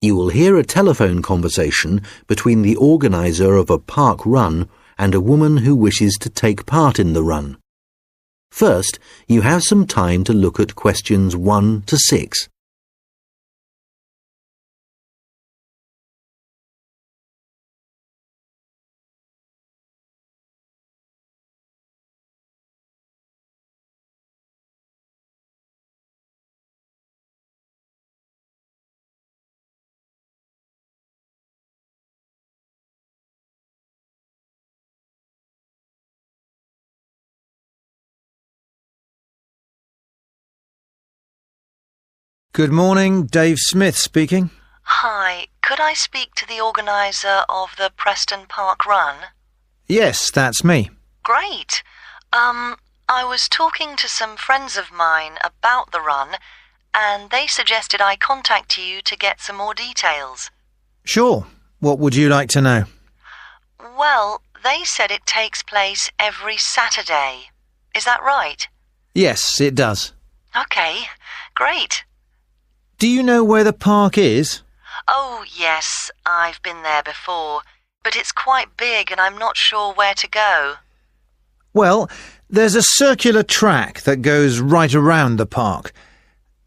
You will hear a telephone conversation between the organiser of a park run and a woman who wishes to take part in the run. First, you have some time to look at questions 1 to 6. Good morning, Dave Smith speaking. Hi, could I speak to the organiser of the Preston Park Run? Yes, that's me. Great. I was talking to some friends of mine about the run, and they suggested I contact you to get some more details. Sure. What would you like to know? Well, they said it takes place every Saturday. Is that right? Yes, it does. Okay, great. Do you know where the park is? Oh, yes, I've been there before, but it's quite big and I'm not sure where to go. Well, there's a circular track that goes right around the park.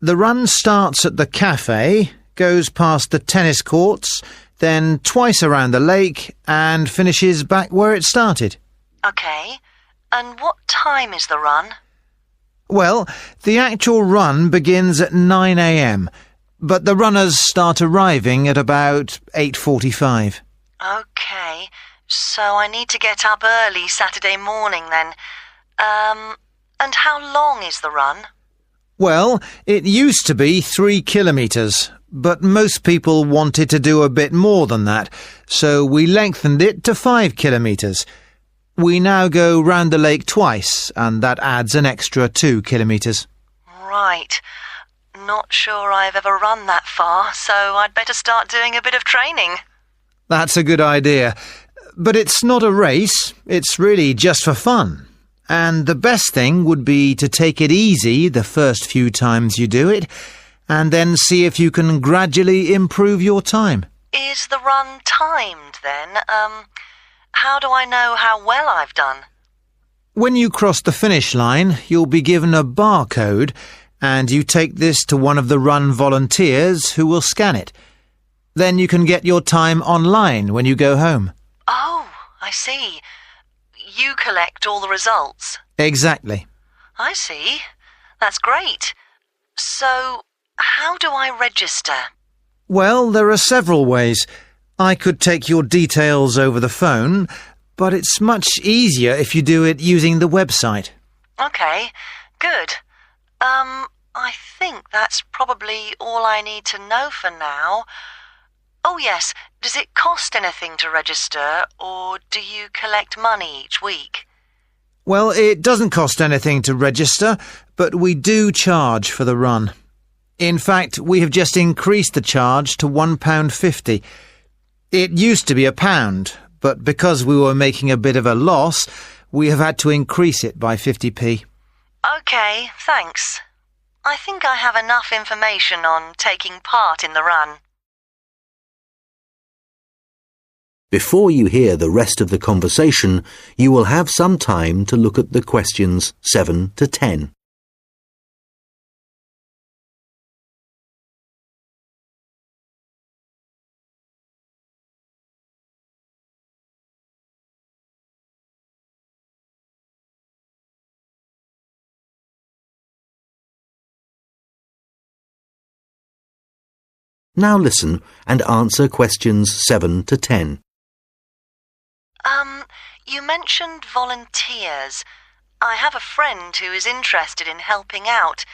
The run starts at the cafe, goes past the tennis courts, then twice around the lake and finishes back where it started. Okay, and what time is the run? Well, the actual run begins at 9 a.m, but the runners start arriving at about 8:45. Okay, so I need to get up early Saturday morning then. And how long is the run? Well, it used to be 3 kilometres, but most people wanted to do a bit more than that, so we lengthened it to 5 kilometres. We now go round the lake twice, and that adds an extra 2 kilometres. Right. Not sure I've ever run that far, so I'd better start doing a bit of training. That's a good idea. But it's not a race, it's really just for fun. And the best thing would be to take it easy the first few times you do it, and then see if you can gradually improve your time. Is the run timed then? How do I know how well I've done? When you cross the finish line, you'll be given a barcode, and you take this to one of the run volunteers who will scan it. Then you can get your time online when you go home. Oh, I see. You collect all the results. Exactly. I see. That's great. So, how do I register? Well, there are several ways. I could take your details over the phone, but it's much easier if you do it using the website. Okay, good. I think that's probably all I need to know for now. Oh yes, does it cost anything to register, or do you collect money each week? Well, it doesn't cost anything to register, but we do charge for the run. In fact, we have just increased the charge to £1.50. It used to be £1, but because we were making a bit of a loss, we have had to increase it by 50p. Okay, thanks. I think I have enough information on taking part in the run. Before you hear the rest of the conversation, you will have some time to look at the questions 7 to 10. Now listen and answer questions 7 to 10. You mentioned volunteers. I have a friend who is interested in helping out.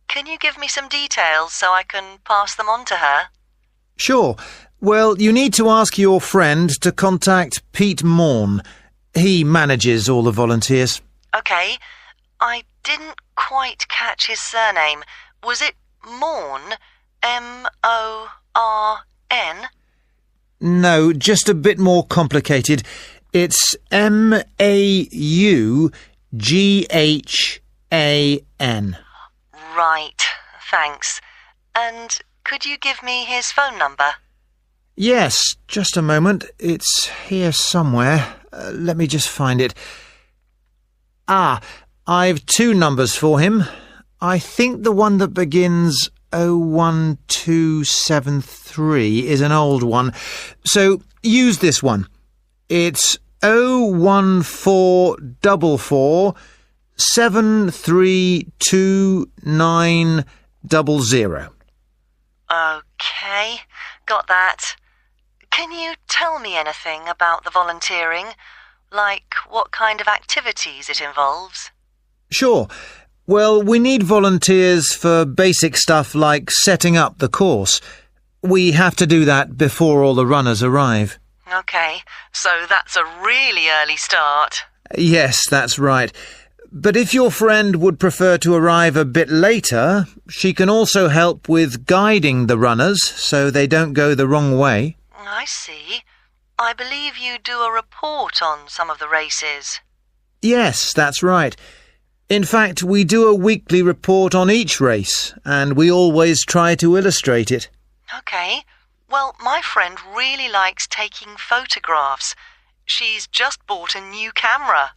Can you give me some details so I can pass them on to her? Sure. Well, you need to ask your friend to contact Pete Morn. He manages all the volunteers. Okay. I didn't quite catch his surname. Was it Morn? M-O-R-N? No, just a bit more complicated. It's M-A-U-G-H-A-N. Right, thanks. And could you give me his phone number? Yes, just a moment. It's here somewhere. Let me just find it. I've two numbers for him. I think the one that begins 01273 is an old one. So use this one. It's 01444 73290. Okay, got that. Can you tell me anything about the volunteering? Like what kind of activities it involves? Sure. Well, we need volunteers for basic stuff like setting up the course. We have to do that before all the runners arrive. Okay, so that's a really early start. Yes, that's right. But if your friend would prefer to arrive a bit later, she can also help with guiding the runners so they don't go the wrong way. I see. I believe you do a report on some of the races. Yes, that's right. In fact, we do a weekly report on each race, and we always try to illustrate it. Okay. Well, my friend really likes taking photographs. She's just bought a new camera.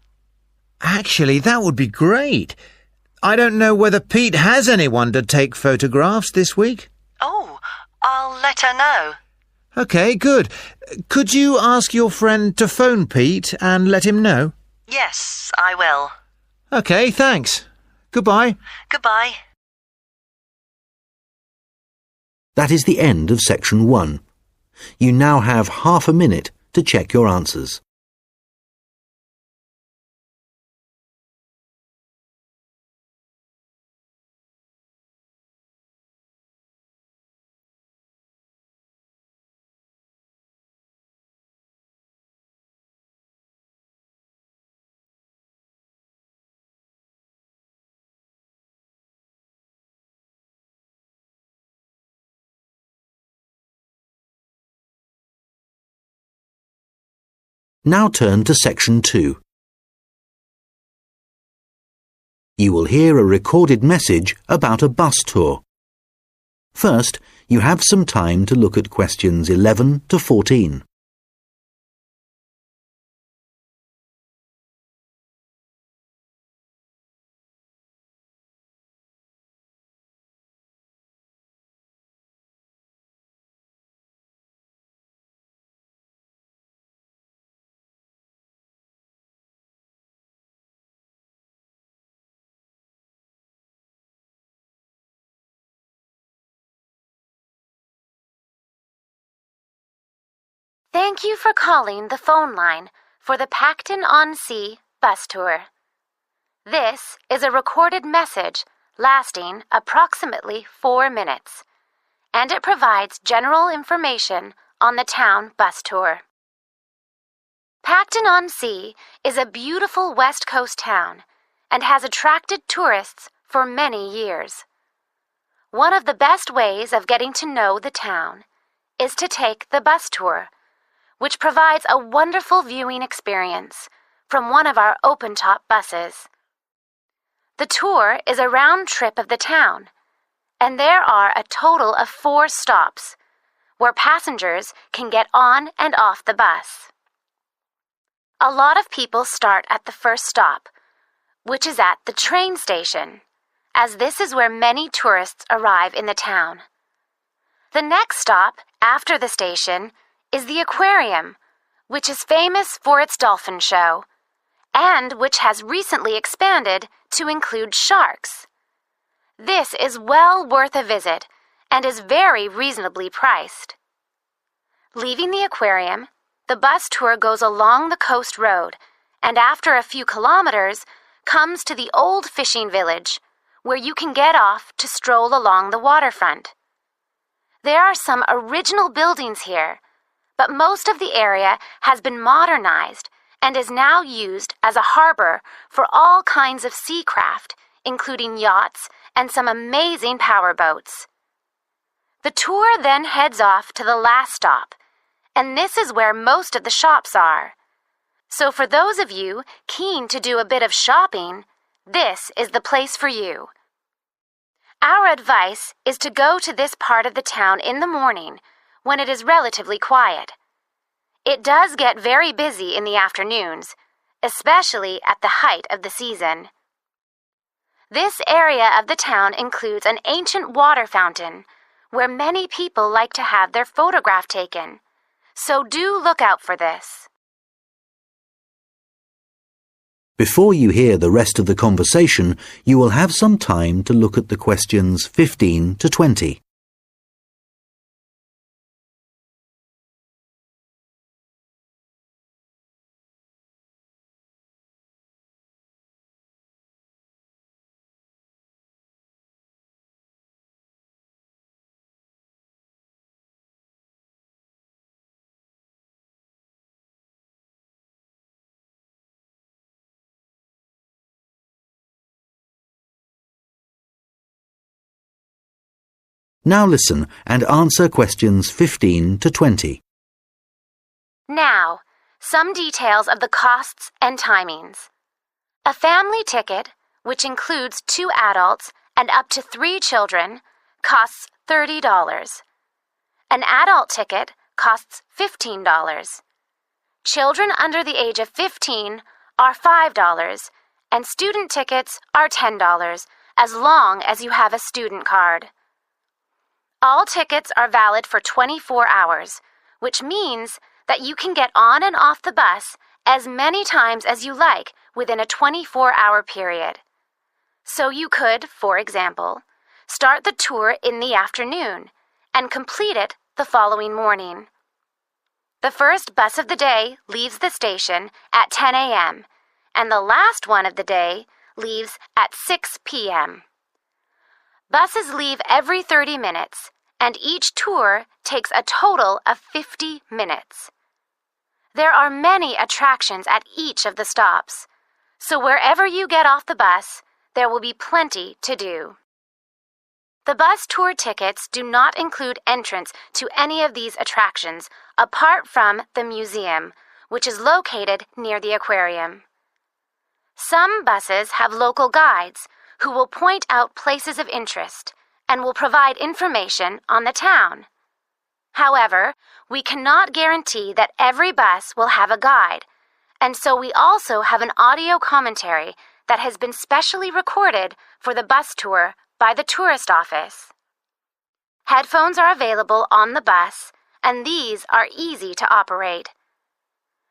Actually, that would be great. I don't know whether Pete has anyone to take photographs this week. Oh, I'll let her know. OK, good. Could you ask your friend to phone Pete and let him know? Yes, I will. OK, thanks. Goodbye. Goodbye. That is the end of section 1. You now have half a minute to check your answers. Now turn to section 2. You will hear a recorded message about a bus tour. First, you have some time to look at questions 11 to 14. Thank you for calling the phone line for the Pacton-on-Sea bus tour. This is a recorded message lasting approximately 4 minutes, and it provides general information on the town bus tour. Pacton-on-Sea is a beautiful West Coast town and has attracted tourists for many years. One of the best ways of getting to know the town is to take the bus tour, which provides a wonderful viewing experience from one of our open-top buses. The tour is a round trip of the town, and there are a total of 4 stops where passengers can get on and off the bus. A lot of people start at the first stop, which is at the train station, as this is where many tourists arrive in the town. The next stop after the station is the aquarium, which is famous for its dolphin show, and which has recently expanded to include sharks. This is well worth a visit and is very reasonably priced. Leaving the aquarium, the bus tour goes along the coast road and after a few kilometers comes to the old fishing village, where you can get off to stroll along the waterfront. There are some original buildings here, but most of the area has been modernized and is now used as a harbor for all kinds of sea craft, including yachts and some amazing powerboats. The tour then heads off to the last stop, and this is where most of the shops are. So for those of you keen to do a bit of shopping, this is the place for you. Our advice is to go to this part of the town in the morning, when it is relatively quiet. It does get very busy in the afternoons, especially at the height of the season. This area of the town includes an ancient water fountain where many people like to have their photograph taken, so do look out for this. Before you hear the rest of the conversation, you will have some time to look at the questions 15 to 20. Now listen and answer questions 15 to 20. Now, some details of the costs and timings. A family ticket, which includes 2 adults and up to 3 children, costs $30. An adult ticket costs $15. Children under the age of 15 are $5, and student tickets are $10, as long as you have a student card. All tickets are valid for 24 hours, which means that you can get on and off the bus as many times as you like within a 24-hour period. So you could, for example, start the tour in the afternoon and complete it the following morning. The first bus of the day leaves the station at 10 a.m., and the last one of the day leaves at 6 p.m. Buses leave every 30 minutes, and each tour takes a total of 50 minutes. There are many attractions at each of the stops, so wherever you get off the bus, there will be plenty to do. The bus tour tickets do not include entrance to any of these attractions apart from the museum, which is located near the aquarium. Some buses have local guides who will point out places of interest and will provide information on the town. However, we cannot guarantee that every bus will have a guide, and so we also have an audio commentary that has been specially recorded for the bus tour by the tourist office. Headphones are available on the bus, and these are easy to operate.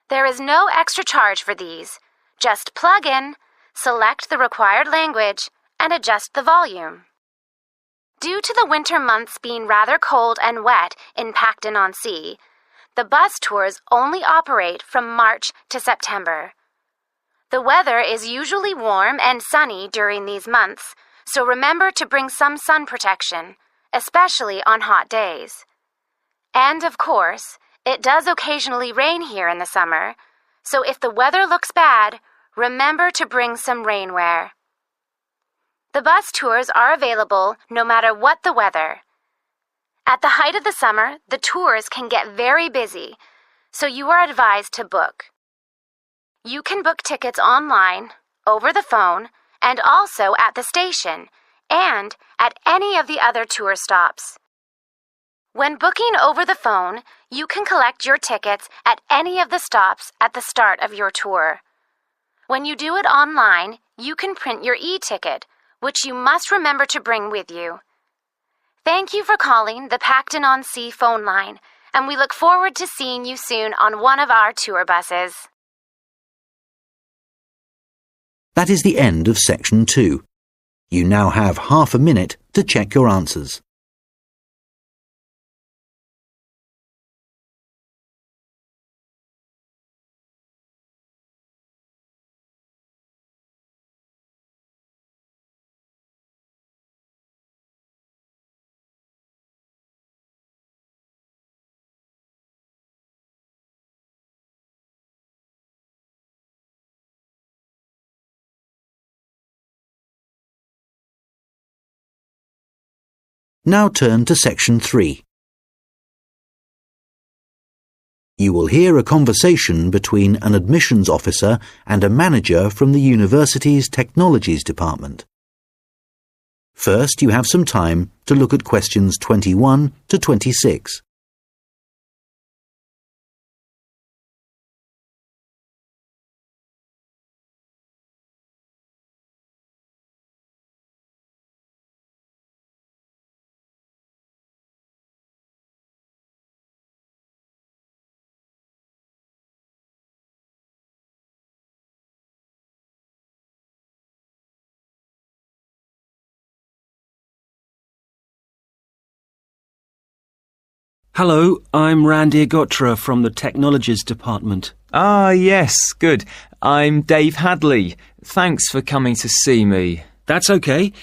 There is no extra charge for these. Just plug in, select the required language, and adjust the volume. Due to the winter months being rather cold and wet in Pacton-on-Sea, the bus tours only operate from March to September. The weather is usually warm and sunny during these months, so remember to bring some sun protection, especially on hot days. And of course, it does occasionally rain here in the summer, so if the weather looks bad, remember to bring some rainwear. The bus tours are available no matter what the weather. At the height of the summer, the tours can get very busy, so you are advised to book. You can book tickets online, over the phone, and also at the station, and at any of the other tour stops. When booking over the phone, you can collect your tickets at any of the stops at the start of your tour. When you do it online, you can print your e-ticket, which you must remember to bring with you. Thank you for calling the Pacton-on-Sea phone line, and we look forward to seeing you soon on one of our tour buses. That is the end of section 2. You now have half a minute to check your answers. Now turn to section 3. You will hear a conversation between an admissions officer and a manager from the university's technologies department. First, you have some time to look at questions 21 to 26. Hello, I'm Randy Agotra from the Technologies Department. Ah, yes, good. I'm Dave Hadley. Thanks for coming to see me. That's okay.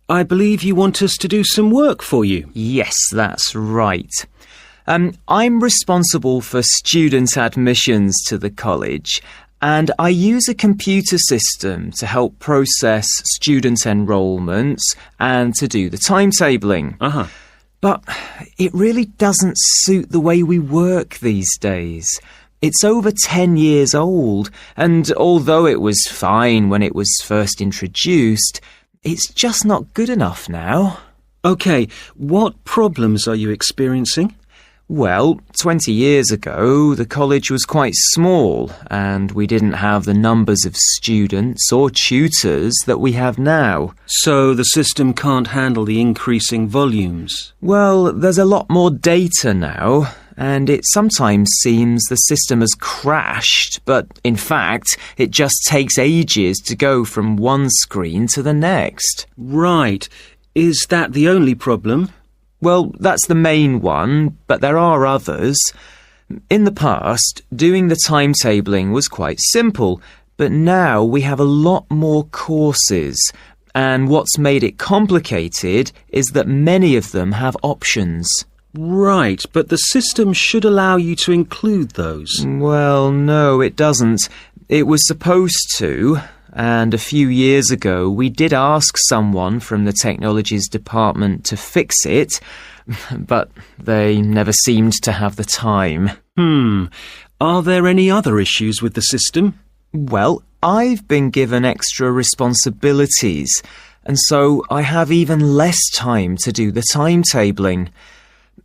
I believe you want us to do some work for you. Yes, that's right. I'm responsible for student admissions to the college, and I use a computer system to help process student enrolments and to do the timetabling. But it really doesn't suit the way we work these days. It's over 10 years old, and although it was fine when it was first introduced, it's just not good enough now. Okay, what problems are you experiencing? Well, 20 years ago, the college was quite small, and we didn't have the numbers of students or tutors that we have now. So the system can't handle the increasing volumes? Well, there's a lot more data now, and it sometimes seems the system has crashed, but in fact, it just takes ages to go from one screen to the next. Right. Is that the only problem? Well, that's the main one, but there are others. In the past, doing the timetabling was quite simple, but now we have a lot more courses, and what's made it complicated is that many of them have options. Right, but the system should allow you to include those. Well, no, it doesn't. It was supposed to, and a few years ago we did ask someone from the Technologies Department to fix it, but they never seemed to have the time. Are there any other issues with the system? Well, I've been given extra responsibilities, and so I have even less time to do the timetabling.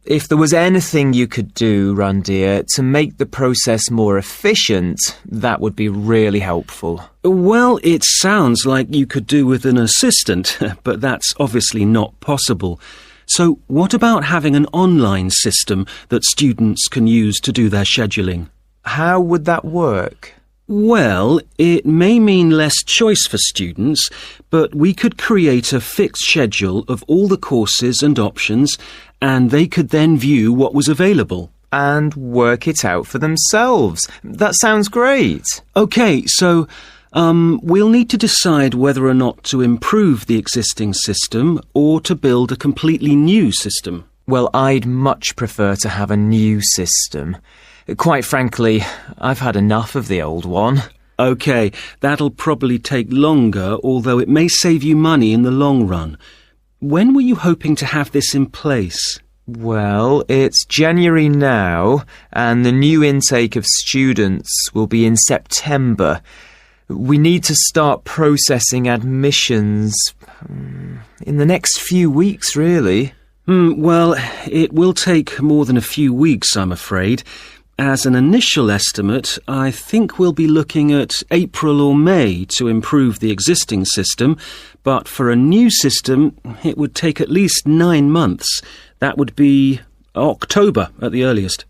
If there was anything you could do, Randir, to make the process more efficient, that would be really helpful. Well, it sounds like you could do with an assistant, but that's obviously not possible. So what about having an online system that students can use to do their scheduling? How would that work? Well, it may mean less choice for students, but we could create a fixed schedule of all the courses and options, and they could then view what was available. And work it out for themselves. That sounds great. OK, so we'll need to decide whether or not to improve the existing system or to build a completely new system. Well, I'd much prefer to have a new system. Quite frankly, I've had enough of the old one. OK, that'll probably take longer, although it may save you money in the long run. When were you hoping to have this in place? Well, it's January now, and the new intake of students will be in September. We need to start processing admissions in the next few weeks, really. Well, it will take more than a few weeks, I'm afraid. As an initial estimate, I think we'll be looking at April or May to improve the existing system, but for a new system, it would take at least 9 months. That would be October at the earliest.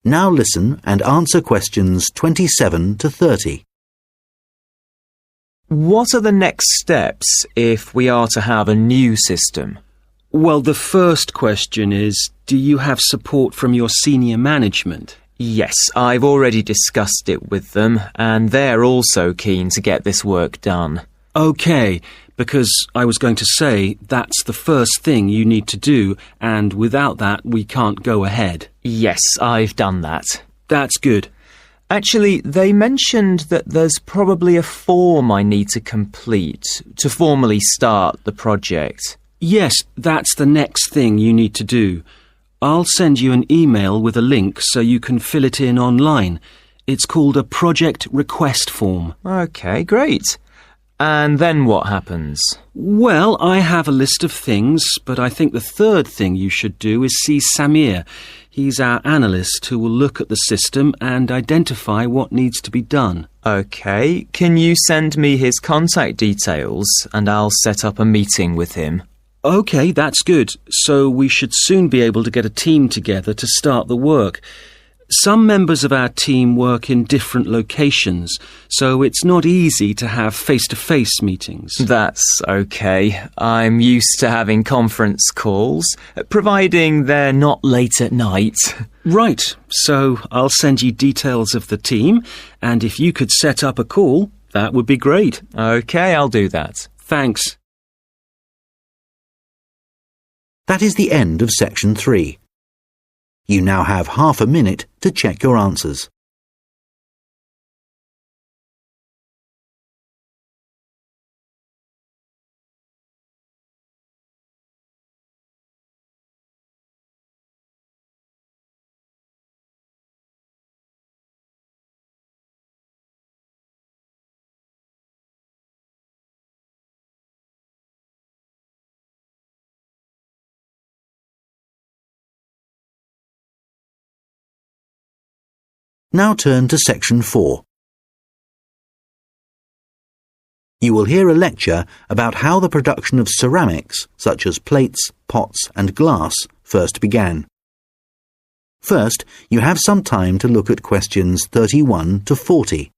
Now listen and answer questions 27 to 30. What are the next steps if we are to have a new system? Well, the first question is, do you have support from your senior management? Yes, I've already discussed it with them, and they're also keen to get this work done. OK, because I was going to say that's the first thing you need to do, and without that we can't go ahead. Yes, I've done that. That's good. Actually, they mentioned that there's probably a form I need to complete to formally start the project. Yes, that's the next thing you need to do. I'll send you an email with a link so you can fill it in online. It's called a project request form. OK, great. And then what happens? Well, I have a list of things, but I think the third thing you should do is see Samir. He's our analyst who will look at the system and identify what needs to be done. OK, can you send me his contact details and I'll set up a meeting with him? OK, that's good. So we should soon be able to get a team together to start the work. Some members of our team work in different locations, so it's not easy to have face-to-face meetings. That's okay. I'm used to having conference calls, providing they're not late at night. Right, so I'll send you details of the team, and if you could set up a call, that would be great. Okay, I'll do that. Thanks. That is the end of section 3. You now have half a minute to check your answers. Now turn to section 4. You will hear a lecture about how the production of ceramics, such as plates, pots and glass, first began. First, you have some time to look at questions 31 to 40.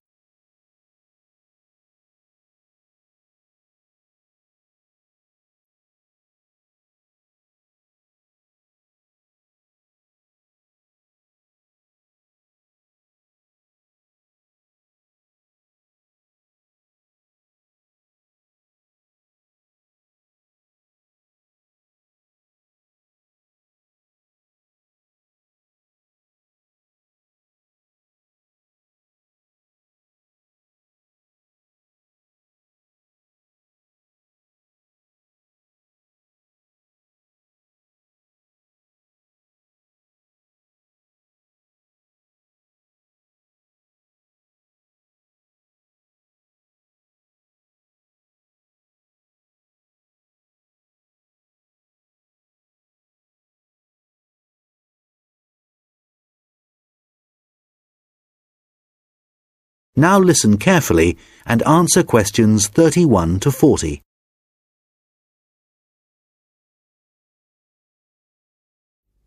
Now listen carefully and answer questions 31 to 40.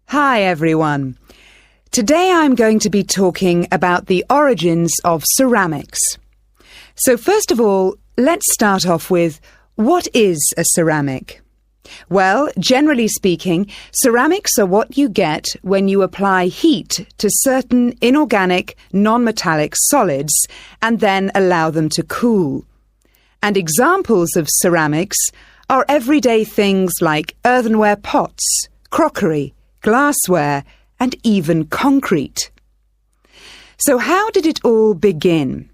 Hi everyone. Today I'm going to be talking about the origins of ceramics. So first of all, let's start off with, what is a ceramic? Well, generally speaking, ceramics are what you get when you apply heat to certain inorganic, non-metallic solids and then allow them to cool. And examples of ceramics are everyday things like earthenware pots, crockery, glassware, and even concrete. So how did it all begin?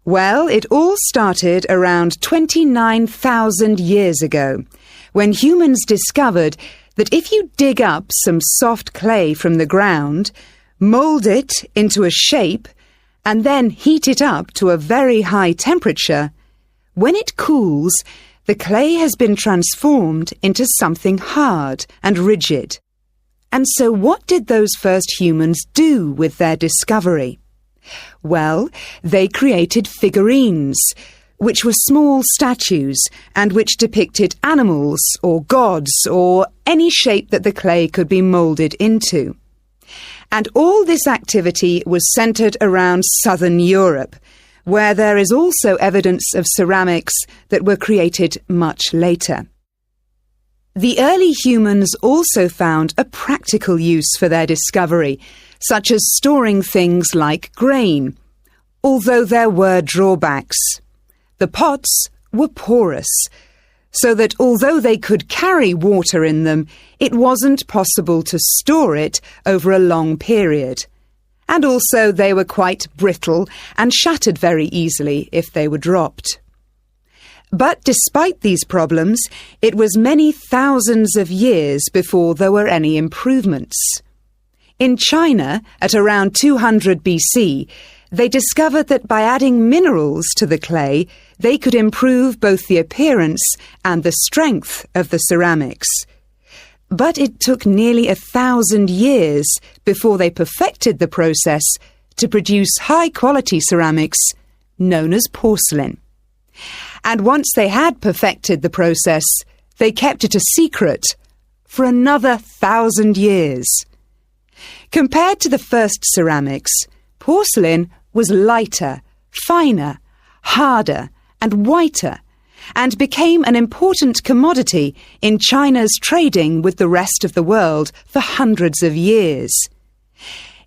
Well, it all started around 29,000 years ago, when humans discovered that if you dig up some soft clay from the ground, mould it into a shape, and then heat it up to a very high temperature, when it cools, the clay has been transformed into something hard and rigid. And so what did those first humans do with their discovery? Well, they created figurines, which were small statues and which depicted animals or gods or any shape that the clay could be moulded into. And all this activity was centred around southern Europe, where there is also evidence of ceramics that were created much later. The early humans also found a practical use for their discovery, such as storing things like grain, although there were drawbacks. The pots were porous, so that although they could carry water in them, it wasn't possible to store it over a long period. And also they were quite brittle and shattered very easily if they were dropped. But despite these problems, it was many thousands of years before there were any improvements. In China, at around 200 BC, they discovered that by adding minerals to the clay, they could improve both the appearance and the strength of the ceramics. But it took nearly 1,000 years before they perfected the process to produce high-quality ceramics known as porcelain. And once they had perfected the process, they kept it a secret for another 1,000 years. Compared to the first ceramics, porcelain was lighter, finer, harder, and whiter, and became an important commodity in China's trading with the rest of the world for hundreds of years.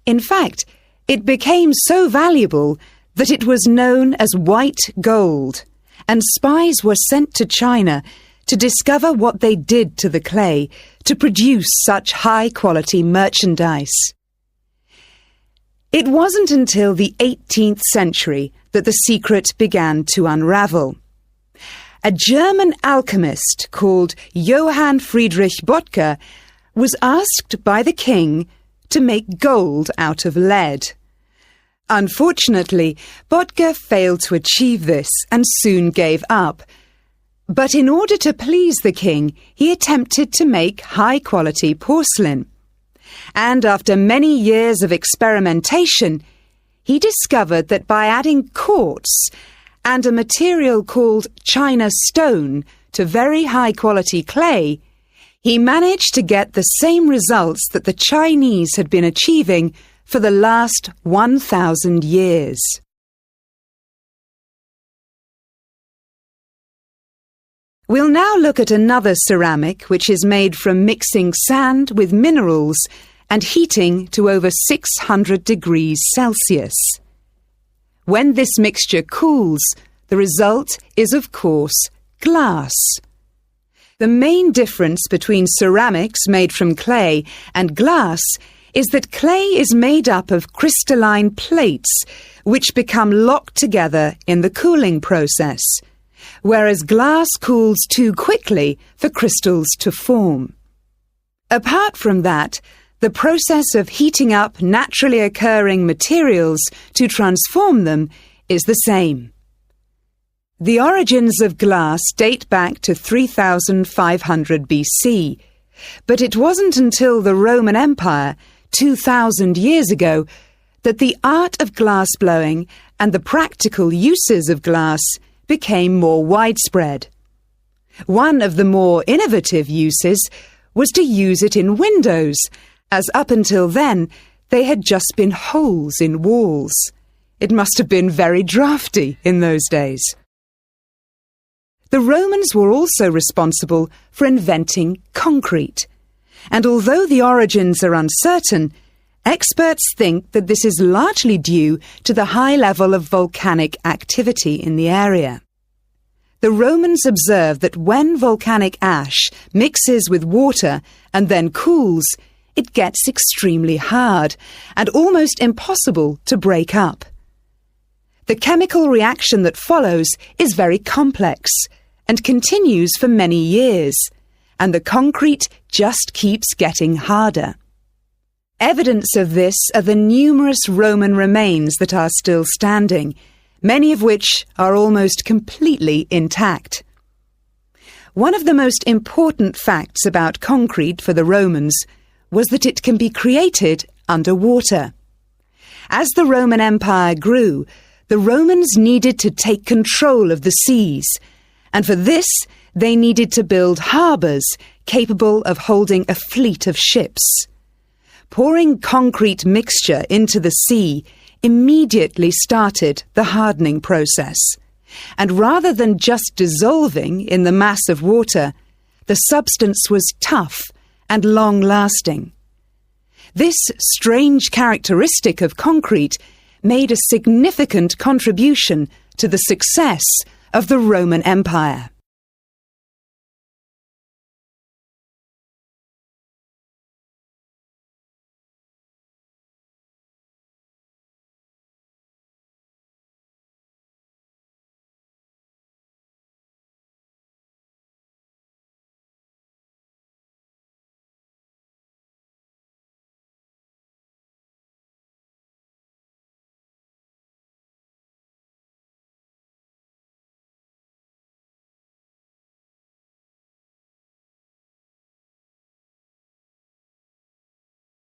In fact, it became so valuable that it was known as white gold, and spies were sent to China to discover what they did to the clay to produce such high-quality merchandise. It wasn't until the 18th century that the secret began to unravel. A German alchemist called Johann Friedrich Böttger was asked by the king to make gold out of lead. Unfortunately, Böttger failed to achieve this and soon gave up. But in order to please the king, he attempted to make high-quality porcelain. And after many years of experimentation, he discovered that by adding quartz and a material called China stone to very high-quality clay, he managed to get the same results that the Chinese had been achieving for the last 1,000 years. We'll now look at another ceramic which is made from mixing sand with minerals and heating to over 600 degrees Celsius. When this mixture cools, the result is, of course, glass. The main difference between ceramics made from clay and glass is that clay is made up of crystalline plates which become locked together in the cooling process, whereas glass cools too quickly for crystals to form. Apart from that, the process of heating up naturally occurring materials to transform them is the same. The origins of glass date back to 3500 BC, but it wasn't until the Roman Empire, 2,000 years ago, that the art of glass blowing and the practical uses of glass became more widespread. One of the more innovative uses was to use it in windows, as up until then they had just been holes in walls. It must have been very drafty in those days. The Romans were also responsible for inventing concrete, and although the origins are uncertain, experts think that this is largely due to the high level of volcanic activity in the area. The Romans observed that when volcanic ash mixes with water and then cools, it gets extremely hard and almost impossible to break up. The chemical reaction that follows is very complex and continues for many years, and the concrete just keeps getting harder. Evidence of this are the numerous Roman remains that are still standing, many of which are almost completely intact. One of the most important facts about concrete for the Romans was that it can be created underwater. As the Roman Empire grew, the Romans needed to take control of the seas, and for this they needed to build harbours capable of holding a fleet of ships. Pouring concrete mixture into the sea immediately started the hardening process, and rather than just dissolving in the mass of water, the substance was tough and long-lasting. This strange characteristic of concrete made a significant contribution to the success of the Roman Empire.